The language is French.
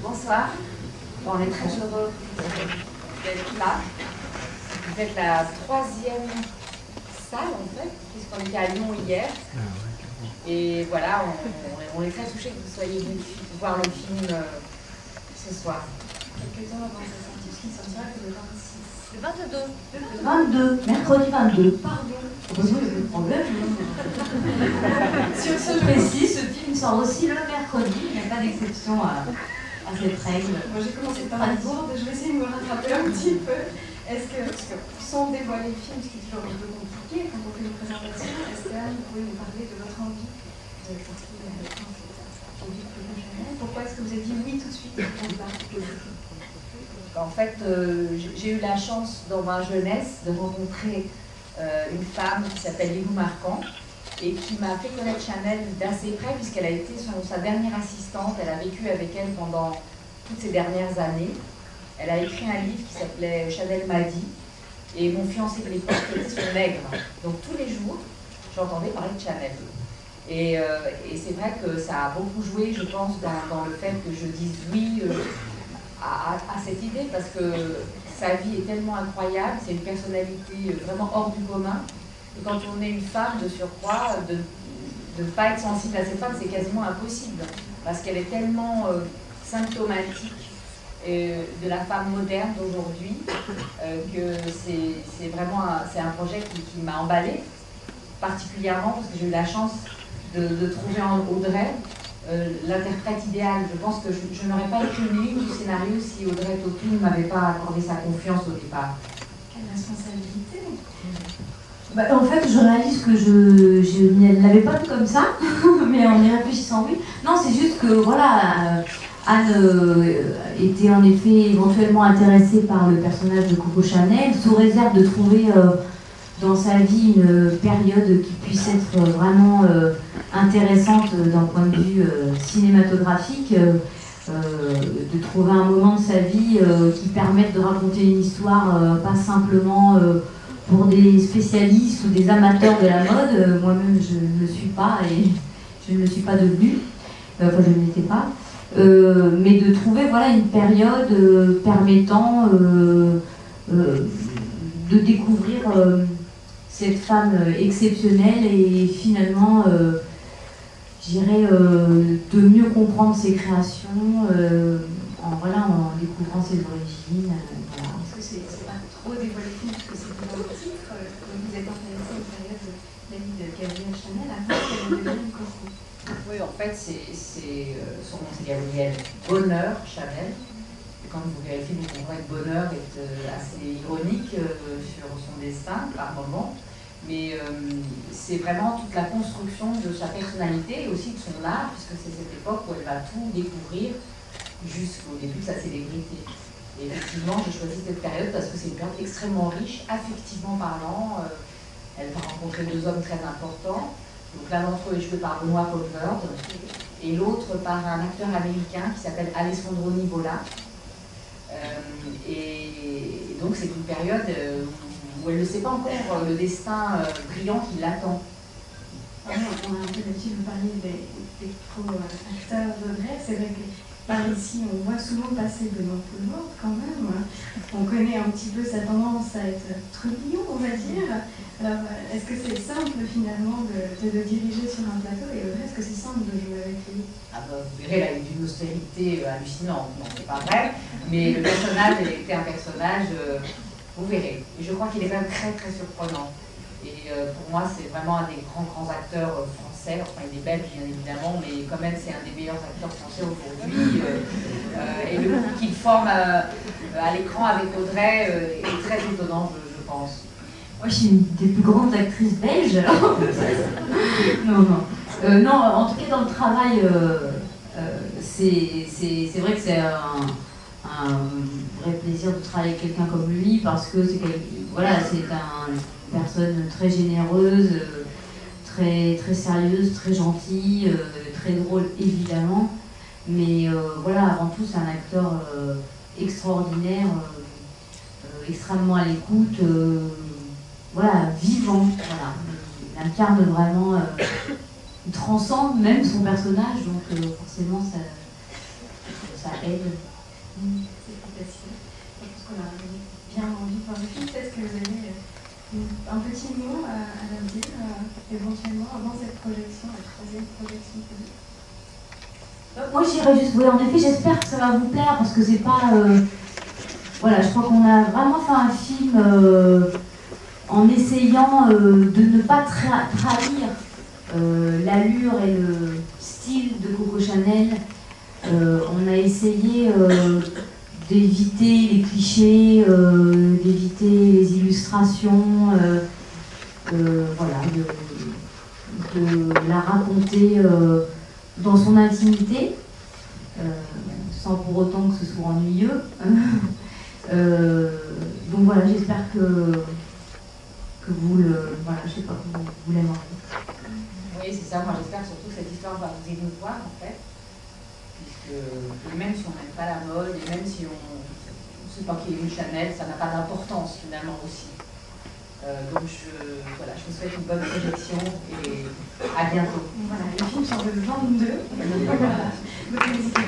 Bonsoir, bon, on est très heureux d'être là. Vous êtes la troisième salle en fait, puisqu'on était à Lyon hier. Et voilà, on est très touchés que vous soyez venus voir le film ce soir. Quelques temps avant sa sortie, parce qu'il sortira que le 26. Le 22. Le 22, mercredi 22. Pardon. Heureusement, il y a eu de problème. Sur ce précis, ce film sort aussi le mercredi. Il n'y a pas d'exception à cette règle. Moi j'ai commencé par la bourde, je vais essayer de me rattraper un petit peu. Est-ce que, parce que sans dévoiler le film, ce qui est toujours un peu compliqué quand on fait une présentation, est-ce que Anne, vous pouvez nous parler de votre envie de sortir avec Coco Chanel? Pourquoi est-ce que vous avez dit oui tout de suite? En fait, j'ai eu la chance dans ma jeunesse de rencontrer une femme qui s'appelle Lilou Marquand et qui m'a fait connaître Chanel d'assez près puisqu'elle a été sa dernière assistante. Elle a vécu avec elle pendant toutes ces dernières années. Elle a écrit un livre qui s'appelait Chanel m'a dit et mon fiancé de l'époque était son nègre. Donc tous les jours, j'entendais parler de Chanel. Et c'est vrai que ça a beaucoup joué, je pense, dans le fait que je dise oui à cette idée parce que sa vie est tellement incroyable, c'est une personnalité vraiment hors du commun. Et quand on est une femme de surcroît, de ne pas être sensible à cette femme, c'est quasiment impossible parce qu'elle est tellement symptomatique de la femme moderne d'aujourd'hui que c'est vraiment un projet qui m'a emballée particulièrement parce que j'ai eu la chance de trouver en Audrey l'interprète idéal. Je pense que je n'aurais pas écrit une ligne du scénario si Audrey Tautou ne m'avait pas accordé sa confiance au départ. Quelle responsabilité! Bah, en fait, je réalise que je ne l'avais pas vu comme ça, mais en y réfléchissant, oui. Non, c'est juste que, voilà, Anne était en effet éventuellement intéressée par le personnage de Coco Chanel, sous réserve de trouver dans sa vie une période qui puisse être vraiment intéressante d'un point de vue cinématographique, de trouver un moment de sa vie qui permette de raconter une histoire pas simplement pour des spécialistes ou des amateurs de la mode. Moi-même je ne le suis pas et je ne le suis pas devenue, enfin je ne l'étais pas, mais de trouver voilà, une période permettant de découvrir cette femme exceptionnelle et finalement, je dirais, de mieux comprendre ses créations en découvrant ses origines. Voilà. Est-ce que c'est pas trop dévoilé le film parce que c'est dans le titre que vous êtes intéressé à une période de la vie de Gabrielle Chanel avant qu'elle ne devienne Coco? Oui, en fait, son nom c'est Gabrielle Bonheur Chanel. Et quand vous verrez le film, vous comprendrez que Bonheur est assez ironique sur son destin par moment. Mais c'est vraiment toute la construction de sa personnalité et aussi de son art, puisque c'est cette époque où elle va tout découvrir jusqu'au début de sa célébrité. Et effectivement, j'ai choisi cette période parce que c'est une période extrêmement riche, affectivement parlant. Elle va rencontrer deux hommes très importants. Donc l'un d'entre eux est joué par Benoît Poelvoorde et l'autre par un acteur américain qui s'appelle Alessandro Nivola. Et donc c'est une période où elle ne sait pas encore le destin brillant qui l'attend. On a un peu l'habitude de parler des pro-acteurs d'Audrey. C'est vrai que par ici, on voit souvent passer Benoît Poelvoorde quand même. On connaît un petit peu sa tendance à être trublion, on va dire. Alors, est-ce que c'est simple finalement de diriger sur un plateau et Audrey, est-ce que c'est simple de jouer avec lui? Ah bah, vous verrez, là, il est d'une austérité hallucinante. Non, c'est pas vrai. Mais le personnage était un personnage, vous verrez. Et je crois qu'il est quand même très très surprenant. Et pour moi, c'est vraiment un des grands acteurs français. Enfin, il est belge, bien évidemment, mais quand même, c'est un des meilleurs acteurs français aujourd'hui. Et le couple qu'il forme à l'écran avec Audrey est très étonnant, je pense. Moi, je suis une des plus grandes actrices belges, alors. Non, en tout cas, dans le travail, c'est vrai que c'est un vrai plaisir de travailler avec quelqu'un comme lui, parce que c'est une personne très généreuse, très sérieuse, très gentille, très drôle, évidemment. Mais voilà, avant tout, c'est un acteur extraordinaire, extrêmement à l'écoute. Voilà, vivant, voilà. Il incarne vraiment, il transcende même son personnage, donc forcément ça aide. C'est plus facile. Je pense qu'on a bien envie de voir le film. Peut-être que vous avez un petit mot à leur dire, éventuellement, avant cette projection, la troisième projection publique. Moi, je dirais juste, oui, en effet, j'espère que ça va vous plaire, parce que c'est pas... voilà, je crois qu'on a vraiment fait un film en essayant de ne pas trahir l'allure et le style de Coco Chanel. On a essayé d'éviter les clichés, d'éviter les illustrations, voilà, de la raconter dans son intimité, sans pour autant que ce soit ennuyeux. Donc voilà, j'espère que vous le, voilà, je sais pas, vous l'aimerez. Oui, c'est ça. Moi, j'espère surtout que cette histoire va vous émouvoir, en fait. Puisque, et même si on n'aime pas la mode, et même si on ne sait pas qui est une Chanel, ça n'a pas d'importance, finalement, aussi. Donc, voilà, je vous souhaite une bonne projection et à bientôt. Voilà, le film sort le 22. Voilà. Donc, n'hésitez